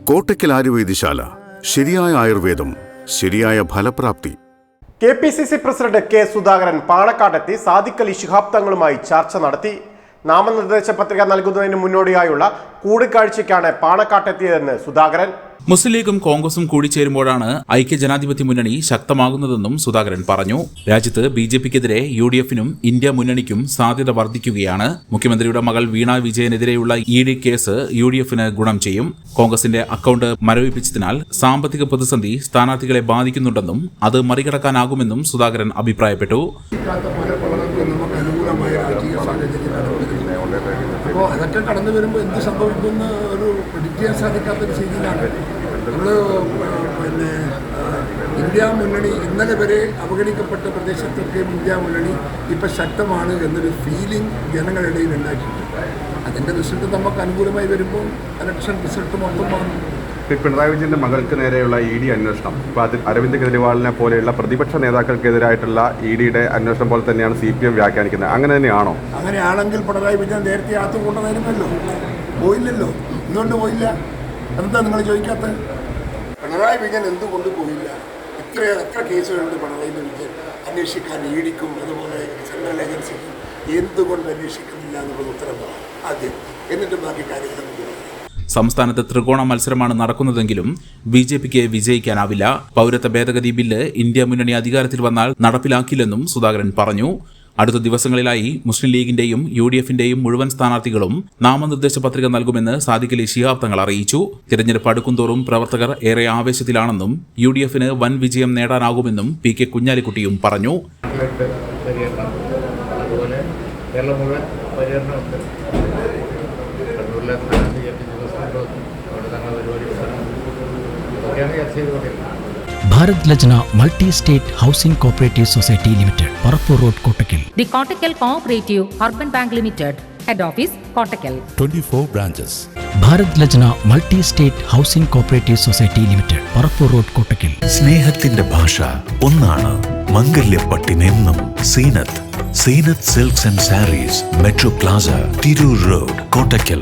കോട്ടയ്ക്കൽ ആയുർവേദശാല. ശരിയായ ആയുർവേദം, ശരിയായ ഫലപ്രാപ്തി. KPCC പ്രസിഡന്റ് കെ സുധാകരൻ പാണക്കാട്ടെത്തി സാദിഖ് അലി ശിഹാബ് തങ്ങളുമായി ചർച്ച നടത്തി. നാമനിർദ്ദേശ പത്രിക നൽകുന്നതിന് മുന്നോടിയായുള്ള കൂടിക്കാഴ്ചയ്ക്കാണ് പാണക്കാട്ടെത്തിയതെന്ന് സുധാകരൻ. മുസ്ലിം ലീഗും കോൺഗ്രസും കൂടിച്ചേരുമ്പോഴാണ് ഐക്യജനാധിപത്യ മുന്നണി ശക്തമാകുന്നതെന്നും സുധാകരൻ പറഞ്ഞു. രാജ്യത്ത് BJPക്കെതിരെ UDFനും ഇന്ത്യ മുന്നണിക്കും സാധ്യത വർദ്ധിക്കുകയാണ്. മുഖ്യമന്ത്രിയുടെ മകൾ വീണ വിജയനെതിരെയുള്ള ED കേസ് UDFന് ഗുണം ചെയ്യും. കോൺഗ്രസിന്റെ അക്കൗണ്ട് മരവിപ്പിച്ചതിനാൽ സാമ്പത്തിക പ്രതിസന്ധി സ്ഥാനാർത്ഥികളെ ബാധിക്കുന്നുണ്ടെന്നും അത് മറികടക്കാനാകുമെന്നും സുധാകരൻ അഭിപ്രായപ്പെട്ടു. അപ്പോൾ അതൊക്കെ കടന്നു വരുമ്പോൾ എന്ത് സംഭവിക്കുമെന്ന് ഒരു പ്രെഡിക്റ്റ് ചെയ്യാൻ സാധിക്കാത്തൊരു രീതിയിലാണ് നമ്മൾ ഇന്ത്യ മുന്നണി ഇന്നലെ വരെ അവഗണിക്കപ്പെട്ട പ്രദേശത്തൊക്കെ ഇന്ത്യ മുന്നണി ഇപ്പം ശക്തമാണ് എന്നൊരു ഫീലിംഗ് ജനങ്ങളിടയിൽ ഉണ്ടാക്കിയിട്ടുണ്ട്. അതിൻ്റെ റിസൾട്ട് നമുക്ക് അനുകൂലമായി വരുമ്പോൾ ഇലക്ഷൻ റിസൾട്ട് മൊത്തം മാറും. പിണറായി വിജയന്റെ മകൾക്ക് നേരെയുള്ള ED അന്വേഷണം ഇപ്പോൾ അതിൽ അരവിന്ദ് കെജ്രിവാളിനെ പോലെയുള്ള പ്രതിപക്ഷ നേതാക്കൾക്കെതിരായിട്ടുള്ള EDയുടെ അന്വേഷണം പോലെ തന്നെയാണ് CPM വ്യാഖ്യാനിക്കുന്നത്. അങ്ങനെ തന്നെയാണോ? അങ്ങനെയാണെങ്കിൽ പിണറായി വിജയൻ നേരത്തെ അകത്ത് കൊണ്ടുവന്നായിരുന്നല്ലോ, പോയില്ലല്ലോ. എന്തുകൊണ്ട് പോയില്ല? എന്താ നിങ്ങൾ ചോദിക്കാത്തത്? പിണറായി വിജയൻ എന്തുകൊണ്ട് പോയില്ല? എത്ര കേസുകളുണ്ട് പിണറായി വിജയൻ അന്വേഷിക്കാൻ EDക്കും അതുപോലെ സെൻട്രൽ ഏജൻസിക്കും എന്തുകൊണ്ട് അന്വേഷിക്കുന്നില്ല എന്നുള്ളത് ഉത്തരം ആദ്യം, എന്നിട്ട് ബാക്കി കാര്യങ്ങൾ. സംസ്ഥാനത്ത് ത്രികോണ മത്സരമാണ് നടക്കുന്നതെങ്കിലും BJPക്ക് വിജയിക്കാനാവില്ല. പൗരത്വ ഭേദഗതി ബില്ല് ഇന്ത്യ മുന്നണി അധികാരത്തിൽ വന്നാൽ നടപ്പിലാക്കില്ലെന്നും സുധാകരൻ പറഞ്ഞു. അടുത്ത ദിവസങ്ങളിലായി മുസ്ലിം ലീഗിന്റെയും UDFന്റെയും മുഴുവൻ സ്ഥാനാർത്ഥികളും നാമനിർദ്ദേശ പത്രിക നൽകുമെന്ന് സാദിഖ് അലി ശിഹാബ് തങ്ങൾ അറിയിച്ചു. തിരഞ്ഞെടുപ്പ് അടുക്കുംതോറും പ്രവർത്തകർ ഏറെ ആവേശത്തിലാണെന്നും UDFന് വൻ വിജയം നേടാനാകുമെന്നും PK കുഞ്ഞാലിക്കുട്ടിയും പറഞ്ഞു. Bharat Lajna Multi-State Housing Cooperative Society Limited, Parapur Road, Kottakkal. The Kottakkal Cooperative Urban Bank Limited, Head Office, Kottakkal. 24 branches. Bharat Lajna Multi-State Housing Cooperative Society Limited, Parapur Road, Kottakkal. സ്നേഹത്തിന്റെ ഭാഷ ഒന്നാണ്. മംഗല്യപ്പട്ടിനെന്നും Seenath silks and sarees, metro plaza, Tirur road, Kottakkal.